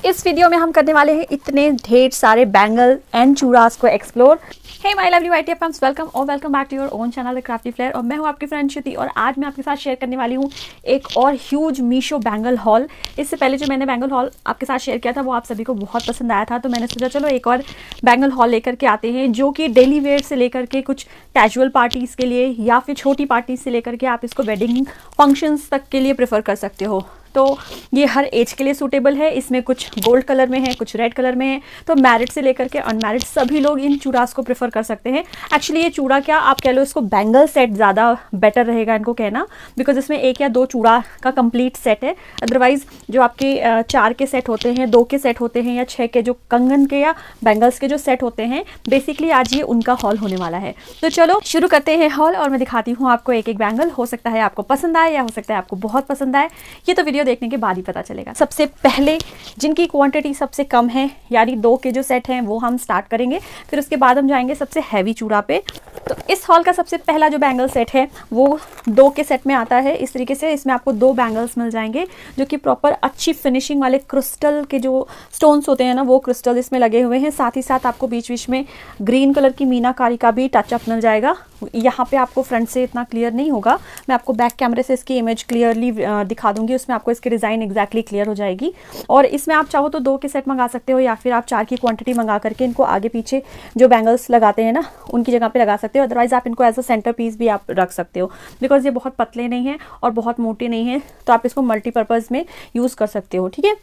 इस वीडियो में हम करने वाले हैं इतने ढेर सारे बैंगल एंड चूड़ास को explore. Hey my lovely whitey fans, welcome और welcome back to your own channel the crafty flair. और मैं हूं आपकी फ्रेंड श्रुति और आज मैं आपके साथ शेयर करने वाली हूं एक और ह्यूज मीशो बैंगल हॉल। इससे पहले जो मैंने बैंगल हॉल आपके साथ शेयर किया था वो आप सभी को बहुत पसंद आया था, तो मैंने सोचा चलो एक और बैंगल हॉल लेकर के आते हैं जो कि डेली वेयर से लेकर के कुछ कैजुअल पार्टीज़ के लिए या फिर छोटी पार्टीज से लेकर के आप इसको वेडिंग फंक्शंस तक के लिए प्रेफर कर सकते हो। तो ये हर एज के लिए सूटेबल है। इसमें कुछ गोल्ड कलर में है, कुछ रेड कलर में है, तो मैरिड से लेकर के अनमैरिड सभी लोग इन चूड़ास को प्रेफर कर सकते हैं। एक्चुअली ये चूड़ा क्या आप कह लो, इसको बैंगल सेट ज़्यादा बेटर रहेगा इनको कहना, बिकॉज इसमें एक या दो चूड़ा का कंप्लीट सेट है। अदरवाइज जो आपके 4 के सेट होते हैं, 2 के सेट होते हैं या 6 के जो कंगन के या बैंगल्स के जो सेट होते हैं, बेसिकली आज ये उनका हॉल होने वाला है। तो चलो शुरू करते हैं हॉल और मैं दिखाती हूँ आपको एक एक बैंगल। हो सकता है आपको पसंद आए या हो सकता है आपको बहुत पसंद आए, ये तो वीडियो देखने के बाद ही पता चलेगा। सबसे पहले जिनकी क्वांटिटी सबसे कम है यानी 2 के जो सेट हैं वो हम स्टार्ट करेंगे, फिर उसके बाद हम जाएंगे सबसे हैवी चूड़ा पे। तो इस हॉल का सबसे पहला जो बैंगल सेट है वो 2 के सेट में आता है। इस तरीके से इसमें आपको 2 बैंगल्स मिल जाएंगे जो कि प्रॉपर अच्छी फिनिशिंग वाले क्रिस्टल के जो स्टोन्स होते हैं ना, वो क्रिस्टल इसमें लगे हुए हैं। साथ ही साथ आपको बीच बीच में ग्रीन कलर की मीनाकारी का भी टचअप मिल जाएगा। यहाँ पे आपको फ्रंट से इतना क्लियर नहीं होगा, मैं आपको बैक कैमरे से इसकी इमेज क्लियरली दिखा दूंगी, उसमें आपको इसकी डिज़ाइन एग्जैक्टली क्लियर हो जाएगी। और इसमें आप चाहो तो 2 के सेट मंगा सकते हो या फिर आप 4 की क्वांटिटी मंगा करके इनको आगे पीछे जो बैंगल्स लगाते हैं ना उनकी जगह पे लगा सकते हो। अदरवाइज आप इनको एज अ सेंटर पीस भी आप रख सकते हो, बिकॉज ये बहुत पतले नहीं हैं और बहुत मोटे नहीं हैं, तो आप इसको मल्टीपर्पज़ में यूज़ कर सकते हो। ठीक है,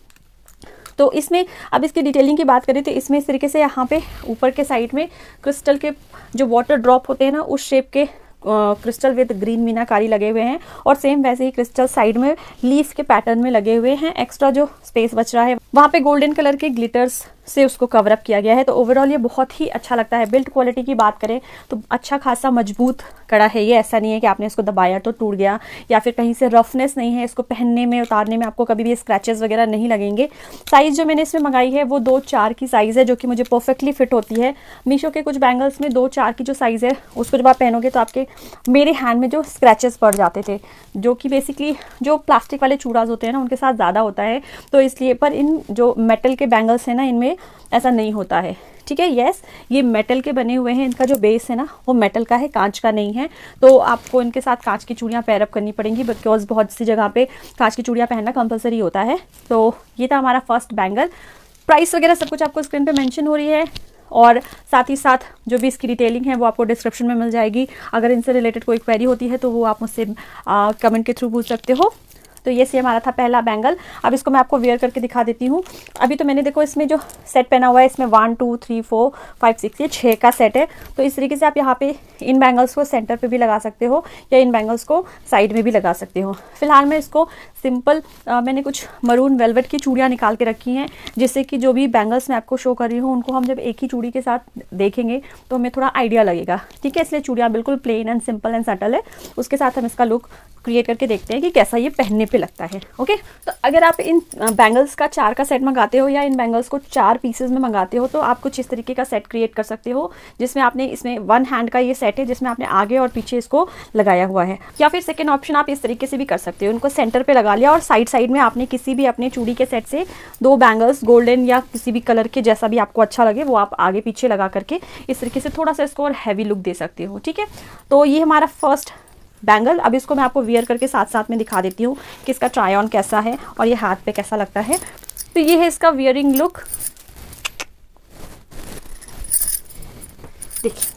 तो इसमें अब इसकी डिटेलिंग की बात करें तो इसमें इस तरीके से यहाँ पे ऊपर के साइड में क्रिस्टल के जो वाटर ड्रॉप होते हैं ना उस शेप के क्रिस्टल विद ग्रीन मीनाकारी लगे हुए हैं और सेम वैसे ही क्रिस्टल साइड में लीफ के पैटर्न में लगे हुए हैं। एक्स्ट्रा जो स्पेस बच रहा है वहाँ पे गोल्डन कलर के ग्लिटर्स से उसको कवर अप किया गया है। तो ओवरऑल ये बहुत ही अच्छा लगता है। बिल्ड क्वालिटी की बात करें तो अच्छा खासा मजबूत कड़ा है ये, ऐसा नहीं है कि आपने इसको दबाया तो टूट गया या फिर कहीं से रफनेस नहीं है। इसको पहनने में उतारने में आपको कभी भी स्क्रैचेस वगैरह नहीं लगेंगे। साइज़ जो मैंने इसमें मंगाई है वो 2-4 की साइज़ है जो कि मुझे परफेक्टली फिट होती है। मीशो के कुछ बैंगल्स में 2-4 की जो साइज़ है उसको जब आप पहनोगे तो आपके मेरे हैंड में जो स्क्रैचेस पड़ जाते थे, जो कि बेसिकली जो प्लास्टिक वाले चूड़ास होते हैं ना उनके साथ ज़्यादा होता है, तो इसलिए। पर इन जो मेटल के बैंगल्स हैं ना इनमें ऐसा नहीं होता है। ठीक है, यस, ये मेटल के बने हुए हैं। इनका जो बेस है ना वो मेटल का है, कांच का नहीं है। तो आपको इनके साथ कांच की चूड़ियाँ पेयर अप करनी पड़ेंगी, बिकॉज बहुत सी जगह पे कांच की चूड़ियाँ पहनना कंपलसरी होता है। तो ये था हमारा फर्स्ट बैंगल। प्राइस वगैरह सब कुछ आपको स्क्रीन पे मेंशन हो रही है और साथ ही साथ जो भी इसकी डिटेलिंग है वो आपको डिस्क्रिप्शन में मिल जाएगी। अगर इनसे रिलेटेड कोई क्वेरी होती है तो वो आप मुझसे कमेंट के थ्रू पूछ सकते हो। तो ये हमारा था पहला बैंगल। अब इसको मैं आपको वेयर करके दिखा देती हूँ। अभी तो मैंने देखो इसमें जो सेट पहना हुआ है इसमें 1 2 3 4 5 6 ये 6 का सेट है। तो इस तरीके से आप यहाँ पे इन बैंगल्स को सेंटर पे भी लगा सकते हो या इन बैंगल्स को साइड में भी लगा सकते हो। फिलहाल मैं इसको सिंपल मैंने कुछ मरून वेलवेट की चूड़ियाँ निकाल के रखी हैं, जिससे कि जो भी बैंगल्स मैं आपको शो कर रही हूँ उनको हम जब एक ही चूड़ी के साथ देखेंगे तो हमें थोड़ा आइडिया लगेगा। ठीक है, इसलिए चूड़ियाँ बिल्कुल plain and simple and subtle है। उसके साथ हम इसका लुक क्रिएट करके देखते हैं कि कैसा ये पहनने पे लगता है। ओके, तो अगर आप इन बैंगल्स का 4 का सेट मंगाते हो या इन बैंगल्स को 4 पीसेस में मंगाते हो तो आप कुछ इस तरीके का सेट क्रिएट कर सकते हो, जिसमें आपने इसमें 1 हैंड का ये सेट है जिसमें आपने आगे और पीछे इसको लगाया हुआ है। या फिर सेकेंड ऑप्शन आप इस तरीके से भी कर सकते हो, इनको सेंटर पे लगा लिया और साइड साइड में आपने किसी भी अपने चूड़ी के सेट से 2 बैंगल्स गोल्डन या किसी भी कलर के जैसा भी आपको अच्छा लगे वो आप आगे पीछे लगा करके इस तरीके से थोड़ा सा इसको और हैवी लुक दे सकते हो। ठीक है, तो ये हमारा फर्स्ट बैंगल। अब इसको मैं आपको वियर करके साथ साथ में दिखा देती हूँ कि इसका ट्राई ऑन कैसा है और ये हाथ पे कैसा लगता है। तो ये है इसका वियरिंग लुक। देखिए,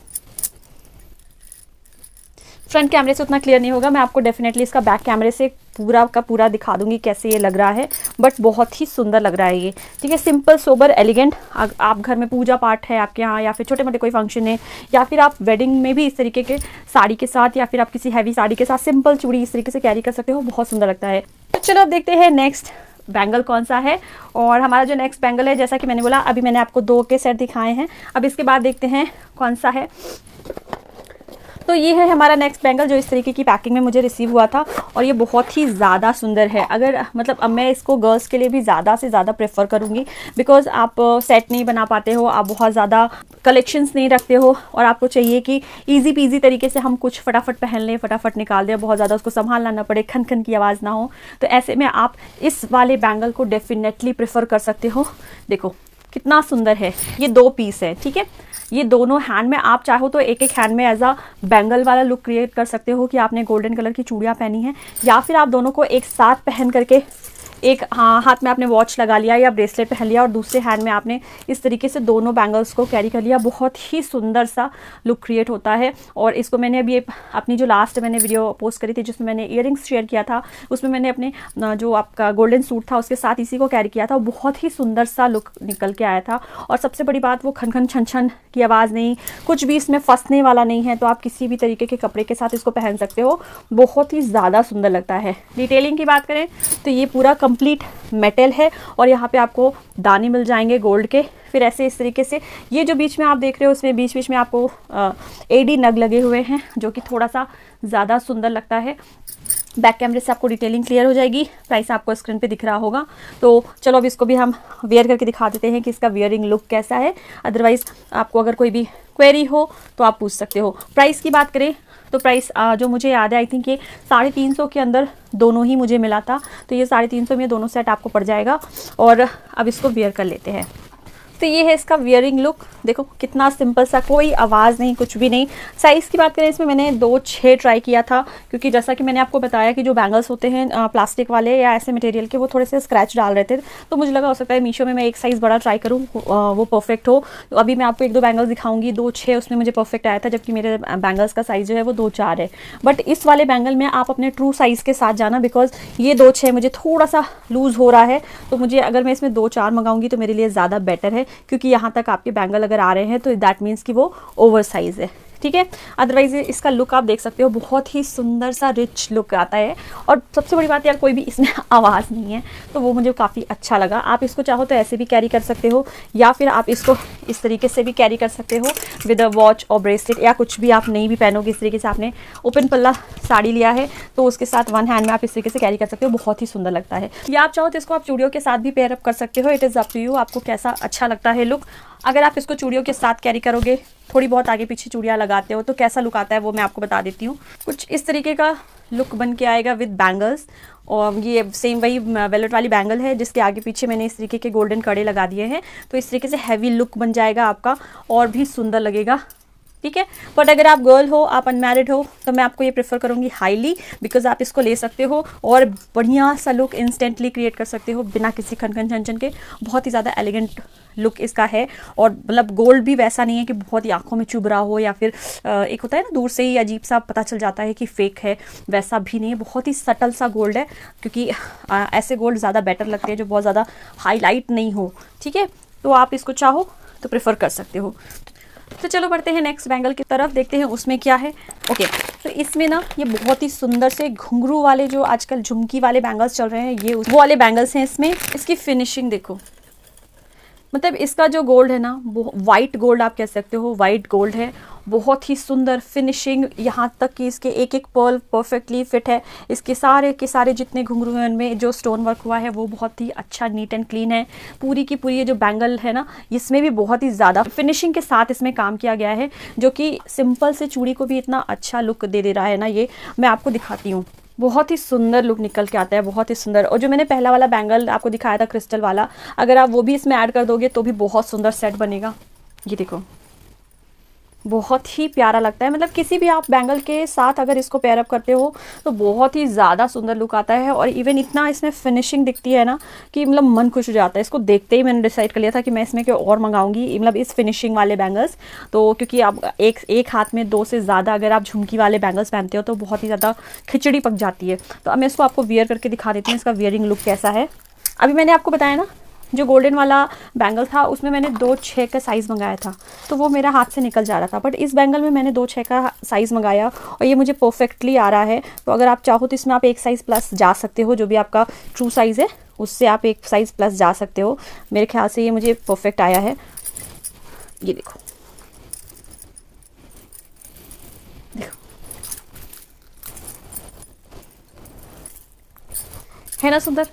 फ्रंट कैमरे से उतना क्लियर नहीं होगा, मैं आपको डेफिनेटली इसका बैक कैमरे से पूरा का पूरा दिखा दूंगी कैसे ये लग रहा है, बट बहुत ही सुंदर लग रहा है ये। ठीक है, सिंपल सोबर एलिगेंट। आप घर में पूजा पाठ है आपके यहाँ या फिर छोटे मोटे कोई फंक्शन है या फिर आप वेडिंग में भी इस तरीके के साड़ी के साथ या फिर आप किसी हैवी साड़ी के साथ सिंपल चूड़ी इस तरीके से कैरी कर सकते हो, बहुत सुंदर लगता है। तो चलो अब देखते हैं नेक्स्ट बैंगल कौन सा है। और हमारा जो नेक्स्ट बैंगल है, जैसा कि मैंने बोला अभी मैंने आपको 2 के सेट दिखाए हैं, अब इसके बाद देखते हैं कौन सा है। तो ये है हमारा नेक्स्ट बैंगल जो इस तरीके की पैकिंग में मुझे रिसीव हुआ था और ये बहुत ही ज़्यादा सुंदर है। अगर मतलब अब मैं इसको गर्ल्स के लिए भी ज़्यादा से ज़्यादा प्रेफर करूँगी, बिकॉज आप सेट नहीं बना पाते हो, आप बहुत ज़्यादा कलेक्शंस नहीं रखते हो और आपको चाहिए कि ईजी पीजी तरीके से हम कुछ फटाफट पहन लें, फटाफट निकाल दें, बहुत ज़्यादा उसको संभालना ना पड़े, खन खन की आवाज़ ना हो। तो ऐसे में आप इस वाले बैंगल को डेफिनेटली प्रेफर कर सकते हो। देखो कितना सुंदर है, ये 2 पीस है, ठीक है। ये दोनों हैंड में, आप चाहो तो एक एक हैंड में एज अ बैंगल वाला लुक क्रिएट कर सकते हो कि आपने गोल्डन कलर की चूड़ियाँ पहनी हैं, या फिर आप दोनों को एक साथ पहन करके एक हाथ में आपने वॉच लगा लिया या ब्रेसलेट पहन लिया और दूसरे हैंड में आपने इस तरीके से दोनों बैंगल्स को कैरी कर लिया। बहुत ही सुंदर सा लुक क्रिएट होता है। और इसको मैंने अभी अपनी जो लास्ट मैंने वीडियो पोस्ट करी थी जिसमें मैंने ईयरिंग्स शेयर किया था, उसमें मैंने अपने जो आपका गोल्डन सूट था उसके साथ इसी को कैरी किया था। बहुत ही सुंदर सा लुक निकल के आया था। और सबसे बड़ी बात, वो खन खन छन छन की आवाज़ नहीं, कुछ भी इसमें फंसने वाला नहीं है। तो आप किसी भी तरीके के कपड़े के साथ इसको पहन सकते हो, बहुत ही ज़्यादा सुंदर लगता है। डिटेलिंग की बात करें तो ये पूरा कंप्लीट मेटल है और यहाँ पे आपको दाने मिल जाएंगे गोल्ड के। फिर ऐसे इस तरीके से ये जो बीच में आप देख रहे हो उसमें बीच बीच में आपको एडी नग लगे हुए हैं जो कि थोड़ा सा ज़्यादा सुंदर लगता है। बैक कैमरे से आपको डिटेलिंग क्लियर हो जाएगी। प्राइस आपको स्क्रीन पे दिख रहा होगा। तो चलो अब इसको भी हम वेयर करके दिखा देते हैं कि इसका वेयरिंग लुक कैसा है। अदरवाइज़ आपको अगर कोई भी क्वेरी हो तो आप पूछ सकते हो। प्राइस की बात करें तो प्राइस जो मुझे याद है, आई थिंक ये 350 के अंदर दोनों ही मुझे मिला था। तो ये 350 में दोनों सेट आपको पड़ जाएगा। और अब इसको वेयर कर लेते हैं। तो ये है इसका वियरिंग लुक। देखो कितना सिंपल सा, कोई आवाज़ नहीं, कुछ भी नहीं। साइज़ की बात करें इसमें मैंने 2-6 ट्राई किया था, क्योंकि जैसा कि मैंने आपको बताया कि जो बैंगल्स होते हैं प्लास्टिक वाले या ऐसे मटेरियल के, वो थोड़े से स्क्रैच डाल रहे थे। तो मुझे लगा हो सकता है मीशो में मैं एक साइज़ बड़ा ट्राई करूँ, वो परफेक्ट हो। तो अभी मैं आपको 1-2 बैंगल्स दिखाऊंगी, 2-6 उसमें मुझे परफेक्ट आया था, जबकि मेरे बैंगल्स का साइज़ जो है वो 2-4 है। बट इस वाले बैंगल में आप अपने ट्रू साइज़ के साथ जाना, बिकॉज ये 2-6 मुझे थोड़ा सा लूज़ हो रहा है। तो मुझे अगर मैं इसमें 2-4 मंगाऊंगी तो मेरे लिए ज़्यादा बेटर है, क्योंकि यहाँ तक आपके बैंगल अगर आ रहे हैं तो दैट मीन्स कि वो ओवर साइज़ है, ठीक है। अदरवाइज इसका लुक आप देख सकते हो, बहुत ही सुंदर सा रिच लुक आता है। और सबसे बड़ी बात यार, कोई भी इसमें आवाज़ नहीं है, तो वो मुझे काफ़ी अच्छा लगा। आप इसको चाहो तो ऐसे भी कैरी कर सकते हो, या फिर आप इसको इस तरीके से भी कैरी कर सकते हो विद अ वॉच और ब्रेसलेट, या कुछ भी आप नहीं भी पहनोगे। इस तरीके से आपने ओपन पल्ला साड़ी लिया है तो उसके साथ वन हैंड में आप इस तरीके से कैरी कर सकते हो, बहुत ही सुंदर लगता है। या आप चाहो तो इसको आप चूड़ियों के साथ भी पेयर अप कर सकते हो। It is up to you, आपको कैसा अच्छा लगता है लुक। अगर आप इसको चूड़ियों के साथ कैरी करोगे, थोड़ी बहुत आगे पीछे चूड़ियाँ लगाते हो, तो कैसा लुक आता है वो मैं आपको बता देती हूँ। कुछ इस तरीके का लुक बन के आएगा विद बैंगल्स। और ये सेम वही वेलवेट वाली बैंगल है जिसके आगे पीछे मैंने इस तरीके के गोल्डन कड़े लगा दिए हैं। तो इस तरीके से हैवी लुक बन जाएगा आपका और भी सुंदर लगेगा, ठीक है। बट अगर आप गर्ल हो, आप अनमैरिड हो, तो मैं आपको ये प्रेफर करूँगी हाईली, बिकॉज आप इसको ले सकते हो और बढ़िया सा लुक इंस्टेंटली क्रिएट कर सकते हो बिना किसी खनखन छन के। बहुत ही ज़्यादा एलिगेंट लुक इसका है। और मतलब गोल्ड भी वैसा नहीं है कि बहुत ही आंखों में चुभ रहा हो, या फिर एक होता है ना दूर से ही अजीब सा पता चल जाता है कि फेक है, वैसा भी नहीं है। बहुत ही सटल सा गोल्ड है, क्योंकि ऐसे गोल्ड ज़्यादा बेटर लगते हैं जो बहुत ज़्यादा हाईलाइट नहीं हो, ठीक है। तो आप इसको चाहो तो प्रेफर कर सकते हो। तो चलो बढ़ते हैं नेक्स्ट बैंगल की तरफ, देखते हैं उसमें क्या है। ओके, तो इसमें ना ये बहुत ही सुंदर से घुंघरू वाले जो आजकल झुमकी वाले बैंगल्स चल रहे हैं, ये वो वाले बैंगल्स हैं। इसमें इसकी फिनिशिंग देखो, मतलब इसका जो गोल्ड है ना, वो वाइट गोल्ड आप कह सकते हो, वाइट गोल्ड है। बहुत ही सुंदर फिनिशिंग, यहाँ तक कि इसके एक एक पर्ल परफेक्टली फिट है। इसके सारे के सारे जितने घुंघरू हैं उनमें जो स्टोन वर्क हुआ है वो बहुत ही अच्छा नीट एंड क्लीन है। पूरी की पूरी ये जो बैंगल है ना, इसमें भी बहुत ही ज़्यादा फिनिशिंग के साथ इसमें काम किया गया है, जो कि सिंपल से चूड़ी को भी इतना अच्छा लुक दे रहा है ना। ये मैं आपको दिखाती हूँ, बहुत ही सुंदर लुक निकल के आता है, बहुत ही सुंदर। और जो मैंने पहला वाला बैंगल आपको दिखाया था क्रिस्टल वाला, अगर आप वो भी इसमें ऐड कर दोगे तो भी बहुत सुंदर सेट बनेगा। ये देखो, बहुत ही प्यारा लगता है। मतलब किसी भी आप बैंगल के साथ अगर इसको पेयर अप करते हो तो बहुत ही ज़्यादा सुंदर लुक आता है। और इवन इतना इसमें फिनिशिंग दिखती है ना कि मतलब मन खुश हो जाता है। इसको देखते ही मैंने डिसाइड कर लिया था कि मैं इसमें कोई और मंगाऊंगी, मतलब इस फिनिशिंग वाले बैंगल्स। तो क्योंकि आप एक हाथ में 2 से ज़्यादा अगर आप झुमकी वाले बैंगल्स पहनते हो तो बहुत ही ज़्यादा खिचड़ी पक जाती है। तो अब मैं इसको आपको वियर करके दिखा देती हूँ, इसका वियरिंग लुक कैसा है। अभी मैंने आपको बताया ना, जो गोल्डन वाला बैंगल था उसमें मैंने 2-6 का साइज़ मंगाया था, तो वो मेरा हाथ से निकल जा रहा था। बट इस बैंगल में मैंने 2-6 का साइज़ मंगाया और ये मुझे परफेक्टली आ रहा है। तो अगर आप चाहो तो इसमें आप एक साइज़ प्लस जा सकते हो, जो भी आपका ट्रू साइज़ है उससे आप एक साइज़ प्लस जा सकते हो। मेरे ख्याल से ये मुझे परफेक्ट आया है। ये देखो, देखो है ना सुंदर,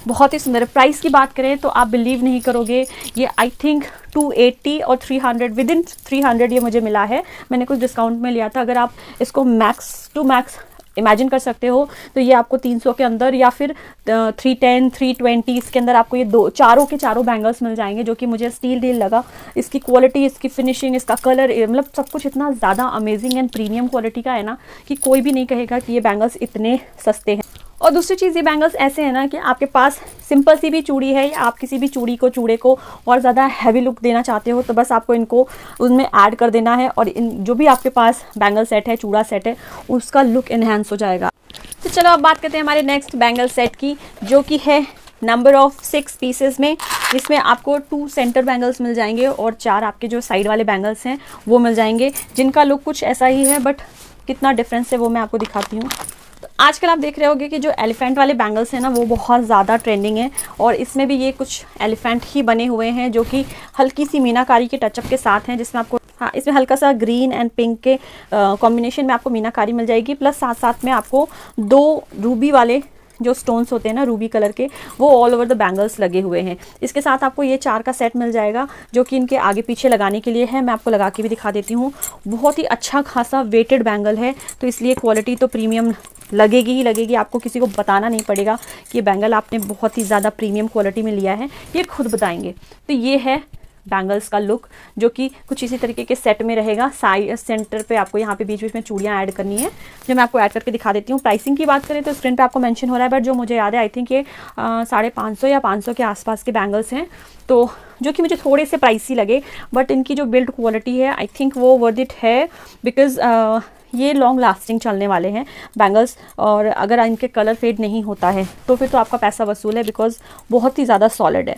बहुत ही सुंदर है। प्राइस की बात करें तो आप बिलीव नहीं करोगे, ये आई थिंक 280 और 300, विद इन 300 ये मुझे मिला है। मैंने कुछ डिस्काउंट में लिया था। अगर आप इसको मैक्स टू मैक्स इमेजिन कर सकते हो तो ये आपको 300 के अंदर या फिर 310 320 इसके अंदर आपको ये चारों के चारों बैंगल्स मिल जाएंगे, जो कि मुझे स्टील डील लगा। इसकी क्वालिटी, इसकी फिनिशिंग, इसका कलर, मतलब सब कुछ इतना ज़्यादा अमेजिंग एंड प्रीमियम क्वालिटी का है ना कि कोई भी नहीं कहेगा कि ये बैंगल्स इतने सस्ते हैं। और दूसरी चीज़, ये बैंगल्स ऐसे हैं ना कि आपके पास सिंपल सी भी चूड़ी है या आप किसी भी चूड़े को और ज़्यादा हैवी लुक देना चाहते हो तो बस आपको इनको उसमें ऐड कर देना है और इन जो भी आपके पास बैंगल सेट है, चूड़ा सेट है, उसका लुक इन्हेंस हो जाएगा। तो चलो अब बात करते हैं हमारे नेक्स्ट बैंगल सेट की, जो कि है नंबर ऑफ 6 पीसेस में। इसमें आपको 2 सेंटर बैंगल्स मिल जाएंगे और 4 आपके जो साइड वाले बैंगल्स हैं वो मिल जाएंगे, जिनका लुक कुछ ऐसा ही है, बट कितना डिफरेंस है वो मैं आपको दिखाती हूँ। तो आजकल आप देख रहे होंगे कि जो एलिफेंट वाले बैंगल्स हैं ना वो बहुत ज़्यादा ट्रेंडिंग है, और इसमें भी ये कुछ एलिफेंट ही बने हुए हैं जो कि हल्की सी मीनाकारी के टचअप के साथ हैं, जिसमें आपको इसमें हल्का सा ग्रीन एंड पिंक के कॉम्बिनेशन में आपको मीनाकारी मिल जाएगी। प्लस साथ साथ में आपको 2 रूबी वाले जो स्टोन्स होते हैं ना रूबी कलर के, वो ऑल ओवर द बैंगल्स लगे हुए हैं। इसके साथ आपको ये 4 का सेट मिल जाएगा, जो कि इनके आगे पीछे लगाने के लिए है। मैं आपको लगा के भी दिखा देती हूँ। बहुत ही अच्छा खासा वेटेड बैंगल है, तो इसलिए क्वालिटी तो प्रीमियम लगेगी ही लगेगी। आपको किसी को बताना नहीं पड़ेगा कि ये बैंगल आपने बहुत ही ज़्यादा प्रीमियम क्वालिटी में लिया है, ये खुद बताएंगे। तो ये है बैंगल्स का लुक, जो कि कुछ इसी तरीके के सेट में रहेगा। साइड सेंटर पे आपको यहाँ पे बीच बीच में चूड़ियाँ ऐड करनी है, जो मैं आपको ऐड करके दिखा देती हूँ। प्राइसिंग की बात करें तो स्क्रीन पे आपको मेंशन हो रहा है, बट जो मुझे याद है आई थिंक ये 550 या 500 के आसपास के बैंगल्स हैं, तो जो कि मुझे थोड़े से प्राइसी लगे। बट इनकी जो बिल्ड क्वालिटी है आई थिंक वो वर्थ इट है, बिकॉज ये लॉन्ग लास्टिंग चलने वाले हैं बैंगल्स, और अगर इनके कलर फेड नहीं होता है तो फिर तो आपका पैसा वसूल है, बिकॉज बहुत ही ज़्यादा सॉलिड है,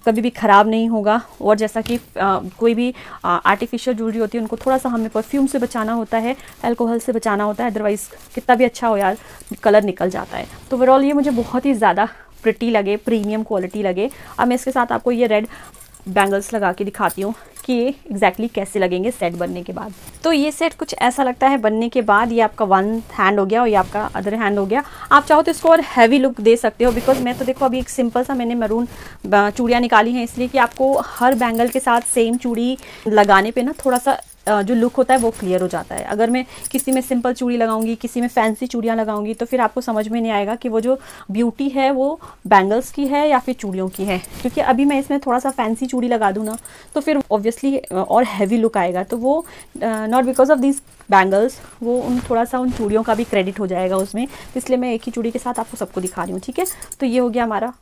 कभी भी ख़राब नहीं होगा। और जैसा कि कोई भी आर्टिफिशियल ज्वेलरी होती है उनको थोड़ा सा हमें परफ्यूम से बचाना होता है, अल्कोहल से बचाना होता है, अदरवाइज़ कितना भी अच्छा हो यार कलर निकल जाता है। तो ओवरऑल ये मुझे बहुत ही ज़्यादा प्रिटी लगे, प्रीमियम क्वालिटी लगे। अब मैं इसके साथ आपको ये रेड बैंगल्स लगा के दिखाती हूँ कि ये एग्जैक्टली कैसे लगेंगे सेट बनने के बाद। तो ये सेट कुछ ऐसा लगता है बनने के बाद। ये आपका 1 हैंड हो गया और ये आपका अदर हैंड हो गया। आप चाहो तो इसको और हैवी लुक दे सकते हो, बिकॉज मैं तो देखो अभी एक सिंपल सा मैंने मैरून चूड़ियाँ निकाली हैं, इसलिए कि आपको हर बैंगल के साथ सेम चूड़ी लगाने पे ना थोड़ा सा जो लुक होता है वो क्लियर हो जाता है। अगर मैं किसी में सिंपल चूड़ी लगाऊंगी, किसी में फैंसी चूड़ियाँ लगाऊंगी, तो फिर आपको समझ में नहीं आएगा कि वो जो ब्यूटी है वो बैंगल्स की है या फिर चूड़ियों की है। क्योंकि अभी मैं इसमें थोड़ा सा फैंसी चूड़ी लगा दूँ ना तो फिर ऑब्वियसली और हैवी लुक आएगा, तो वो not because of this bangles, वो थोड़ा सा उन चूड़ियों का भी क्रेडिट हो जाएगा उसमें। इसलिए मैं एक ही चूड़ी के साथ आपको सबको दिखा रही हूँ, ठीक है। तो ये हो गया हमारा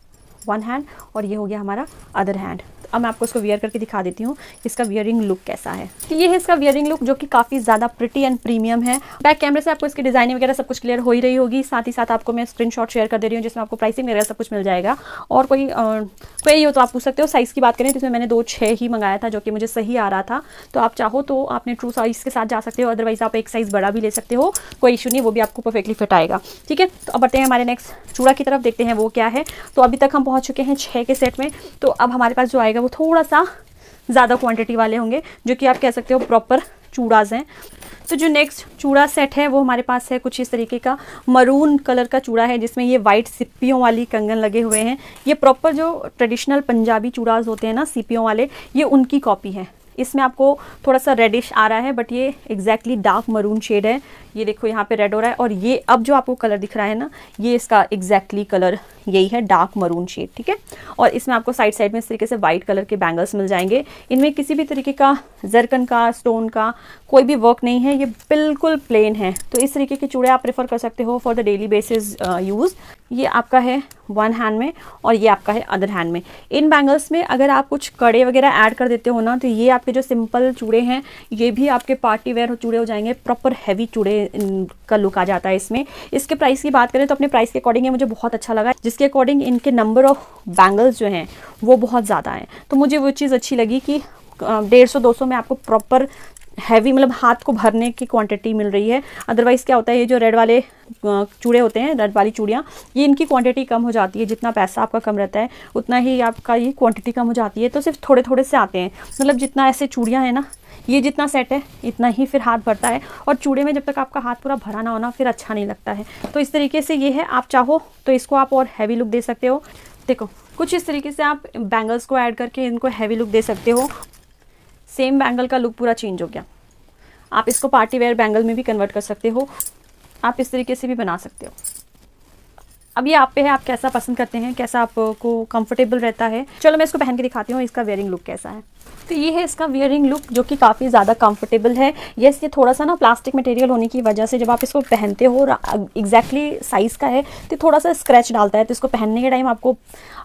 1 हैंड और ये हो गया हमारा अदर हैंड। अब मैं आपको इसको वियर करके दिखा देती हूँ इसका वियरिंग लुक कैसा है। तो ये है इसका वियरिंग लुक, जो कि काफ़ी ज़्यादा प्रिटी एंड प्रीमियम है। बैक कैमरे से आपको इसकी डिजाइनिंग वगैरह सब कुछ क्लियर हो ही रही होगी। साथ ही साथ आपको मैं स्क्रीनशॉट शेयर कर दे रही हूँ, जिसमें आपको प्राइसिंग वगैरह सब कुछ मिल जाएगा। और कोई क्वेरी हो तो आप पूछ सकते हो। साइज़ की बात करें तो इसमें मैंने 2-6 ही मंगाया था, जो कि मुझे सही आ रहा था। तो आप चाहो तो आपने ट्रू साइज़ के साथ जा सकते हो, अदरवाइज आप एक साइज़ बड़ा भी ले सकते हो, कोई इशू नहीं, वो भी आपको परफेक्टली फिट आएगा, ठीक है। तो अब बढ़ते हैं हमारे नेक्स्ट चूड़ा की तरफ, देखते हैं वो क्या है। तो अभी तक हम पहुँच चुके हैं 6 के सेट में। तो अब हमारे पास जो आएगा वो थोड़ा सा ज़्यादा क्वांटिटी वाले होंगे, जो कि आप कह सकते हो प्रॉपर चूड़ाज हैं। तो जो नेक्स्ट चूड़ा सेट है वो हमारे पास है कुछ इस तरीके का मरून कलर का चूड़ा है, जिसमें ये वाइट सिप्पियों वाली कंगन लगे हुए हैं। ये प्रॉपर जो ट्रेडिशनल पंजाबी चूड़ाज होते हैं ना सिप्पियों वाले, ये उनकी कॉपी है। इसमें आपको थोड़ा सा रेडिश आ रहा है, बट ये एग्जैक्टली डार्क मरून शेड है। ये देखो यहाँ पे रेड हो रहा है, और ये अब जो आपको कलर दिख रहा है ना, ये इसका एग्जैक्टली कलर यही है, डार्क मरून शेड, ठीक है। और इसमें आपको साइड साइड में इस तरीके से वाइट कलर के बैंगल्स मिल जाएंगे। इनमें किसी भी तरीके का जरकन का, स्टोन का कोई भी वर्क नहीं है, ये बिल्कुल प्लेन है। तो इस तरीके के चूड़े आप प्रेफर कर सकते हो for the daily basis use. ये आपका है 1 हैंड में और ये आपका है अदर हैंड में। इन बैंगल्स में अगर आप कुछ कड़े वगैरह ऐड कर देते हो ना, तो ये आपके जो सिंपल चूड़े हैं ये भी आपके पार्टी वेयर चूड़े हो जाएंगे। प्रॉपर हैवी चूड़े का लुक आ जाता है इसमें। इसके प्राइस की बात करें तो अपने प्राइस के अकॉर्डिंग ये मुझे बहुत अच्छा लगा, जिसके अकॉर्डिंग इनके नंबर ऑफ बैंगल्स जो हैं वो बहुत ज़्यादा हैं। तो मुझे वो चीज़ अच्छी लगी कि 150-200 में आपको प्रॉपर हैवी, मतलब हाथ को भरने की क्वांटिटी मिल रही है। अदरवाइज़ क्या होता है, ये जो रेड वाले चूड़े होते हैं, रेड वाली चूड़ियाँ, ये इनकी क्वांटिटी कम हो जाती है। जितना पैसा आपका कम रहता है उतना ही आपका ये क्वांटिटी कम हो जाती है। तो सिर्फ थोड़े थोड़े से आते हैं, मतलब जितना ऐसे चूड़ियाँ हैं ना, ये जितना सेट है इतना ही फिर हाथ भरता है। और चूड़े में जब तक आपका हाथ पूरा भरा ना होना फिर अच्छा नहीं लगता है। तो इस तरीके से ये है। आप चाहो तो इसको आप और हैवी लुक दे सकते हो। देखो कुछ इस तरीके से आप बैंगल्स को ऐड करके इनको हैवी लुक दे सकते हो। सेम बैंगल का लुक पूरा चेंज हो गया। आप इसको पार्टी वेयर बैंगल में भी कन्वर्ट कर सकते हो। आप इस तरीके से भी बना सकते हो। अब ये आप पे है, आप कैसा पसंद करते हैं, कैसा आपको कंफर्टेबल रहता है। चलो मैं इसको पहन के दिखाती हूँ इसका वेयरिंग लुक कैसा है। तो ये है इसका वेयरिंग लुक, जो कि काफ़ी ज़्यादा कंफर्टेबल है। यस, ये थोड़ा सा ना प्लास्टिक मटेरियल होने की वजह से जब आप इसको पहनते हो एग्जैक्टली साइज़ का है तो थोड़ा सा स्क्रैच डालता है। तो इसको पहनने के टाइम आपको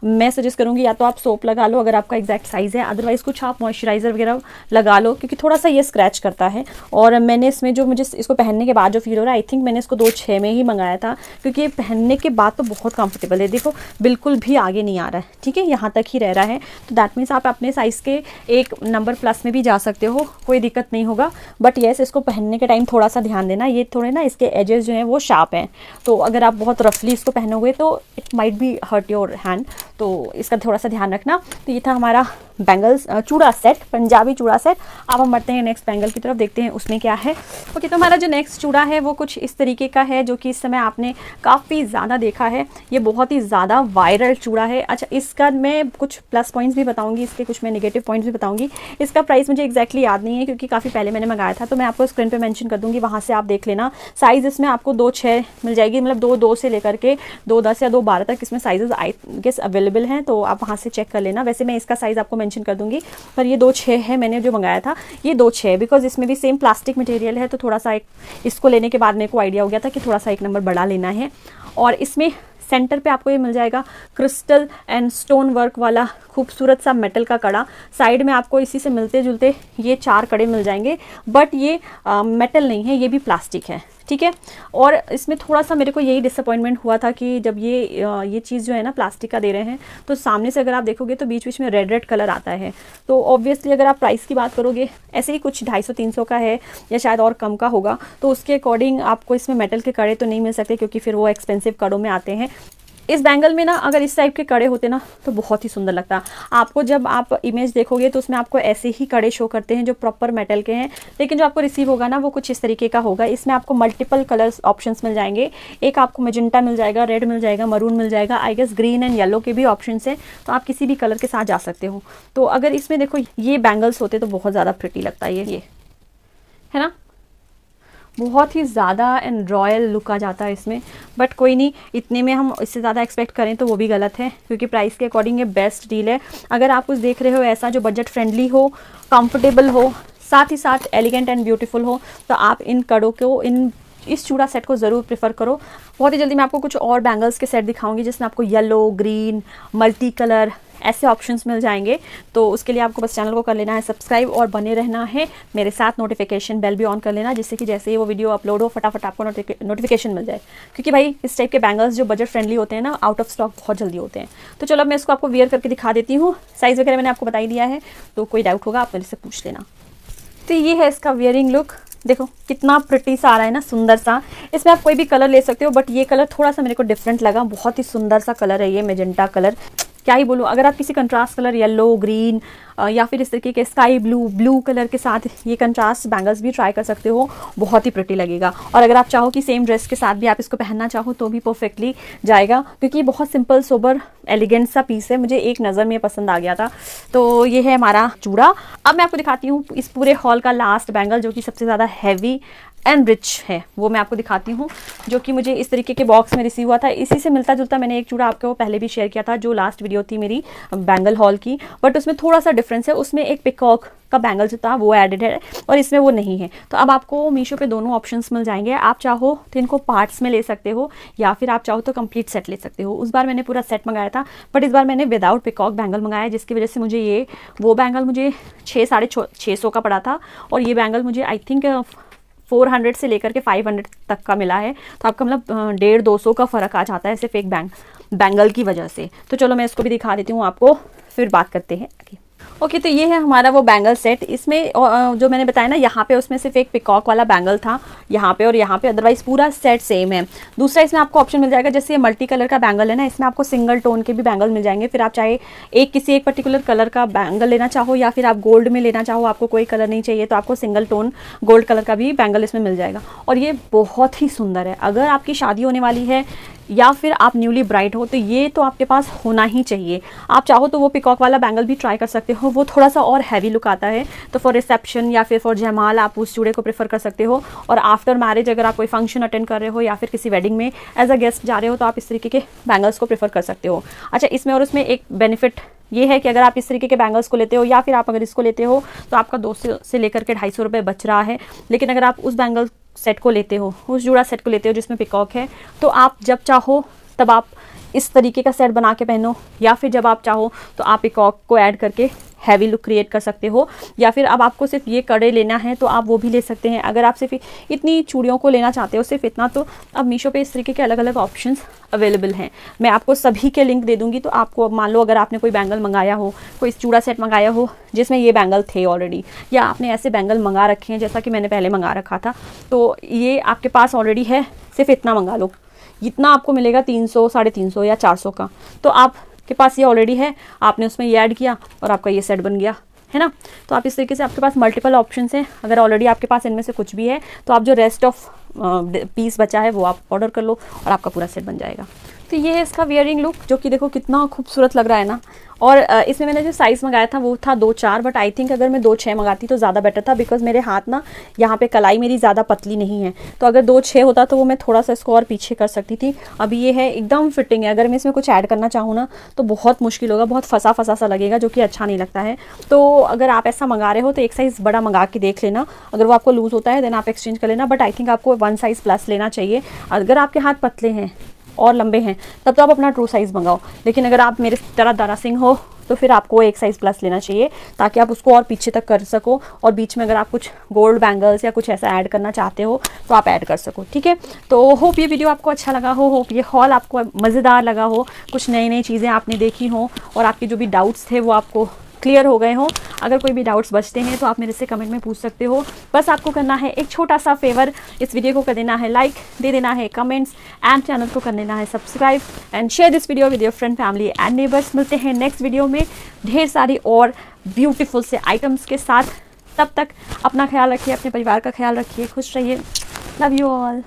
मैं सजेस्ट करूँगी या तो आप सोप लगा लो अगर आपका एग्जैक्ट साइज़ है, अदरवाइज़ कुछ आप मॉइस्चराइज़र वगैरह लगा लो, क्योंकि थोड़ा सा ये स्क्रैच करता है। और मैंने इसमें जो मुझे इसको पहनने के बाद जो फील हो रहा है, आई थिंक मैंने इसको 2.6 में ही मंगाया था, क्योंकि ये पहनने के बाद तो बहुत कंफर्टेबल है। देखो बिल्कुल भी आगे नहीं आ रहा है, ठीक है, यहाँ तक ही रह रहा है। तो दैट मीन्स आप अपने साइज़ के एक नंबर प्लस में भी जा सकते हो, कोई दिक्कत नहीं होगा। बट येस, इसको पहनने के टाइम थोड़ा सा ध्यान देना, ये थोड़े ना इसके एजेस जो हैं वो शार्प हैं। तो अगर आप बहुत रफली इसको पहनोगे तो it might be hurt your hand, तो इसका थोड़ा सा ध्यान रखना। तो ये था हमारा बैंगल्स चूड़ा सेट, पंजाबी चूड़ा सेट। अब हम बढ़ते हैं नेक्स्ट बैंगल की तरफ, देखते हैं उसमें क्या है। ओके, तो हमारा जो नेक्स्ट चूड़ा है वो कुछ इस तरीके का है, जो कि इस समय आपने काफ़ी ज़्यादा देखा है। ये बहुत ही ज़्यादा वायरल चूड़ा है। अच्छा, इसका मैं कुछ प्लस पॉइंट्स भी बताऊंगी, इसके कुछ मैं नेगेटिव पॉइंट्स भी बताऊंगी। इसका प्राइस मुझे एक्जैक्टली याद नहीं है, क्योंकि काफ़ी पहले मैंने मंगाया था। तो मैं आपको स्क्रीन पे मेंशन कर दूंगी, वहाँ से आप देख लेना। साइज़ इसमें आपको 2.6 मिल जाएगी, मतलब 2.2 से लेकर के 2.10 या 2.12 तक इसमें साइजेस आई गेस अवेलेबल हैं। तो आप वहाँ से चेक कर लेना। वैसे मैं इसका साइज़ आपको मेंशन कर दूंगी, पर ये 2.6 है। मैंने जो मंगाया था ये 2.6, बिकॉज इसमें भी सेम प्लास्टिक मटेरियल है। तो थोड़ा सा इसको लेने के बाद मेरे को आइडिया हो गया था कि थोड़ा सा एक नंबर बड़ा लेना है। और इसमें सेंटर पे आपको ये मिल जाएगा क्रिस्टल एंड स्टोन वर्क वाला खूबसूरत सा मेटल का कड़ा। साइड में आपको इसी से मिलते जुलते ये 4 कड़े मिल जाएंगे, बट ये मेटल नहीं है, ये भी प्लास्टिक है, ठीक है। और इसमें थोड़ा सा मेरे को यही डिसअपॉइंटमेंट हुआ था कि जब ये चीज़ जो है ना प्लास्टिक का दे रहे हैं, तो सामने से अगर आप देखोगे तो बीच बीच में रेड रेड कलर आता है। तो ऑब्वियसली अगर आप प्राइस की बात करोगे, ऐसे ही कुछ 250-300 का है या शायद और कम का होगा, तो उसके अकॉर्डिंग आपको इसमें मेटल के कड़े तो नहीं मिल सकते, क्योंकि फिर वो एक्सपेंसिव कड़ों में आते हैं। इस बैंगल में ना अगर इस टाइप के कड़े होते ना तो बहुत ही सुंदर लगता। आपको जब आप इमेज देखोगे तो उसमें आपको ऐसे ही कड़े शो करते हैं जो प्रॉपर मेटल के हैं, लेकिन जो आपको रिसीव होगा ना वो कुछ इस तरीके का होगा। इसमें आपको मल्टीपल कलर्स ऑप्शंस मिल जाएंगे। एक आपको मेजेंटा मिल जाएगा, रेड मिल जाएगा, मरून मिल जाएगा, I guess green and yellow के भी ऑप्शंस हैं। तो आप किसी भी कलर के साथ जा सकते हो। तो अगर इसमें देखो ये बैंगल्स होते तो बहुत ज़्यादा प्रिटी लगता है, ये है ना, बहुत ही ज़्यादा एंड रॉयल लुक आ जाता है इसमें। बट कोई नहीं, इतने में हम इससे ज़्यादा एक्सपेक्ट करें तो वो भी गलत है, क्योंकि प्राइस के अकॉर्डिंग ये बेस्ट डील है। अगर आप कुछ देख रहे हो ऐसा जो बजट फ्रेंडली हो, कंफर्टेबल हो, साथ ही साथ एलिगेंट एंड ब्यूटीफुल हो, तो आप इन कड़ों को, इस चूड़ा सेट को ज़रूर प्रेफर करो। बहुत ही जल्दी मैं आपको कुछ और बैंगल्स के सेट दिखाऊंगी जिसमें आपको येलो, ग्रीन, मल्टी कलर ऐसे ऑप्शंस मिल जाएंगे। तो उसके लिए आपको बस चैनल को कर लेना है सब्सक्राइब और बने रहना है मेरे साथ। नोटिफिकेशन बेल भी ऑन कर लेना, जिससे कि जैसे ही वो वीडियो अपलोड हो फटाफट आपको नोटिफिकेशन मिल जाए। क्योंकि भाई इस टाइप के बैंगल्स जो बजट फ्रेंडली होते हैं ना, आउट ऑफ स्टॉक बहुत जल्दी होते हैं। तो चलो अब मैं इसको आपको वियर करके दिखा देती हूँ। साइज़ वगैरह मैंने आपको बता ही दिया है, तो कोई डाउट होगा आप मेरे से पूछ लेना। तो ये है इसका वियरिंग लुक। देखो कितना प्रिटी सा आ रहा है ना, सुंदर सा। इसमें आप कोई भी कलर ले सकते हो, बट ये कलर थोड़ा सा मेरे को डिफरेंट लगा। बहुत ही सुंदर सा कलर है ये, मेजेंटा कलर, क्या ही बोलूँ। अगर आप किसी कंट्रास्ट कलर येलो, ग्रीन या फिर इस तरीके के स्काई ब्लू कलर के साथ ये कंट्रास्ट बैंगल्स भी ट्राई कर सकते हो, बहुत ही प्रिटी लगेगा। और अगर आप चाहो कि सेम ड्रेस के साथ भी आप इसको पहनना चाहो तो भी परफेक्टली जाएगा, क्योंकि बहुत सिंपल सोबर एलिगेंट सा पीस है। मुझे एक नज़र में पसंद आ गया था। तो ये है हमारा चूड़ा। अब मैं आपको दिखाती हूँ इस पूरे हॉल का लास्ट बैंगल, जो कि सबसे ज़्यादा हैवी एंड रिच है, वो मैं आपको दिखाती हूँ, जो कि मुझे इस तरीके के बॉक्स में रिसीव हुआ था। इसी से मिलता जुलता मैंने एक चूड़ा आपको पहले भी शेयर किया था, जो लास्ट वीडियो थी मेरी बैंगल हॉल की, बट उसमें थोड़ा सा डिफरेंस है। उसमें एक पिकॉक का बैंगल जो था वो एडेड है और इसमें वो नहीं है। तो अब आपको मीशो पे दोनों ऑप्शंस मिल जाएंगे। आप चाहो तो इनको पार्ट्स में ले सकते हो, या फिर आप चाहो तो कंप्लीट सेट ले सकते हो। उस बार मैंने पूरा सेट मंगाया था, बट इस बार मैंने विदाउट पिकॉक बैंगल मंगाया, जिसकी वजह से मुझे वो बैंगल मुझे 600-650 का पड़ा था, और ये बैंगल मुझे आई थिंक 400 से लेकर के 500 तक का मिला है। तो आपका मतलब 150-200 का फ़र्क आ जाता है सिर्फ एक बैंगल की वजह से। तो चलो मैं इसको भी दिखा देती हूँ आपको, फिर बात करते हैं। ओके तो ये है हमारा वो बैंगल सेट। इसमें जो मैंने बताया ना, यहाँ पे उसमें सिर्फ एक पिकॉक वाला बैंगल था यहाँ पे और यहाँ पे, अदरवाइज पूरा सेट सेम है। दूसरा इसमें आपको ऑप्शन मिल जाएगा, जैसे ये मल्टी कलर का बैंगल है ना, इसमें आपको सिंगल टोन के भी बैंगल मिल जाएंगे। फिर आप चाहे किसी एक पर्टिकुलर कलर का बैंगल लेना चाहो या फिर आप गोल्ड में लेना चाहो, आपको कोई कलर नहीं चाहिए तो आपको सिंगल टोन गोल्ड कलर का भी बैंगल इसमें मिल जाएगा। और ये बहुत ही सुंदर है। अगर आपकी शादी होने वाली है या फिर आप न्यूली ब्राइड हो तो ये तो आपके पास होना ही चाहिए। आप चाहो तो वो पिकॉक वाला बैंगल भी ट्राई कर सकते हो, वो थोड़ा सा और हैवी लुक आता है। तो फॉर रिसेप्शन या फिर फॉर जयमाल आप उस चूड़े को प्रेफर कर सकते हो। और आफ्टर मैरिज अगर आप कोई फंक्शन अटेंड कर रहे हो या फिर किसी वेडिंग में एज अ गेस्ट जा रहे हो तो आप इस तरीके के बैंगल्स को प्रेफर कर सकते हो। अच्छा, इसमें और उसमें एक बेनिफिट ये है कि अगर आप इस तरीके के बैंगल्स को लेते हो या फिर आप अगर इसको लेते हो तो आपका 200 से लेकर के 250 रुपये बच रहा है। लेकिन अगर आप उस बैंगल सेट को लेते हो, उस जूड़ा सेट को लेते हो जिसमें पिकॉक है, तो आप जब चाहो तब आप इस तरीके का सेट बना के पहनो, या फिर जब आप चाहो तो आप पिकॉक को ऐड करके हैवी लुक क्रिएट कर सकते हो। या फिर अब आपको सिर्फ ये कड़े लेना है तो आप वो भी ले सकते हैं। अगर आप सिर्फ इतनी चूड़ियों को लेना चाहते हो, सिर्फ इतना, तो अब मीशो पे इस तरीके के अलग अलग ऑप्शंस अवेलेबल हैं। मैं आपको सभी के लिंक दे दूंगी। तो आपको मान लो अगर आपने कोई बैंगल मंगाया हो, कोई चूड़ा सेट मंगाया हो जिसमें ये बैंगल थे ऑलरेडी, या आपने ऐसे बैंगल मंगा रखे हैं जैसा कि मैंने पहले मंगा रखा था, तो ये आपके पास ऑलरेडी है, सिर्फ इतना मंगा लो। इतना आपको मिलेगा 300, 350 या 400 का। तो आपके पास ये ऑलरेडी है, आपने उसमें ये ऐड किया और आपका ये सेट बन गया, है ना। तो आप इस तरीके से, आपके पास मल्टीपल ऑप्शंस हैं। अगर ऑलरेडी आपके पास इनमें से कुछ भी है तो आप जो रेस्ट ऑफ पीस बचा है वो आप ऑर्डर कर लो और आपका पूरा सेट बन जाएगा। तो ये है इसका वियरिंग लुक, जो कि देखो कितना खूबसूरत लग रहा है ना। और इसमें मैंने जो साइज़ मंगाया था वो था 2-4, बट आई थिंक अगर मैं 2-6 मंगाती तो ज़्यादा बेटर था, बिकॉज मेरे हाथ ना यहाँ पे कलाई मेरी ज़्यादा पतली नहीं है। तो अगर 2-6 होता तो वो मैं थोड़ा सा इसको और पीछे कर सकती थी। अभी ये है एकदम फिटिंग है। अगर मैं इसमें कुछ ऐड करना चाहूँ ना तो बहुत मुश्किल होगा, बहुत फंसा फंसा सा लगेगा, जो कि अच्छा नहीं लगता है। तो अगर आप ऐसा मंगा रहे हो तो एक साइज़ बड़ा मंगा के देख लेना। अगर वो आपको लूज़ होता है देन आप एक्सचेंज कर लेना, बट आई थिंक आपको 1 साइज़ प्लस लेना चाहिए। अगर आपके हाथ पतले हैं और लंबे हैं तब तो आप अपना ट्रू साइज़ मंगाओ, लेकिन अगर आप मेरे तरह दरासिंग हो तो फिर आपको 1 साइज़ प्लस लेना चाहिए, ताकि आप उसको और पीछे तक कर सको। और बीच में अगर आप कुछ गोल्ड बैंगल्स या कुछ ऐसा ऐड करना चाहते हो तो आप ऐड कर सको, ठीक है। तो होप ये वीडियो आपको अच्छा लगा हो, होप ये हॉल आपको मज़ेदार लगा हो, कुछ नई नई चीज़ें आपने देखी हो और आपके जो भी डाउट्स थे वो आपको क्लियर हो गए हो। अगर कोई भी डाउट्स बचते हैं तो आप मेरे से कमेंट में पूछ सकते हो। बस आपको करना है एक छोटा सा फेवर, इस वीडियो को कर देना है लाइक, दे देना है कमेंट्स एंड चैनल को कर देना है subscribe and share this video with your friend, family and neighbours. मिलते हैं नेक्स्ट वीडियो में ढेर सारी और ब्यूटीफुल से आइटम्स के साथ। तब तक अपना ख्याल रखिए, अपने परिवार का ख्याल रखिए, खुश रहिए। Love you all.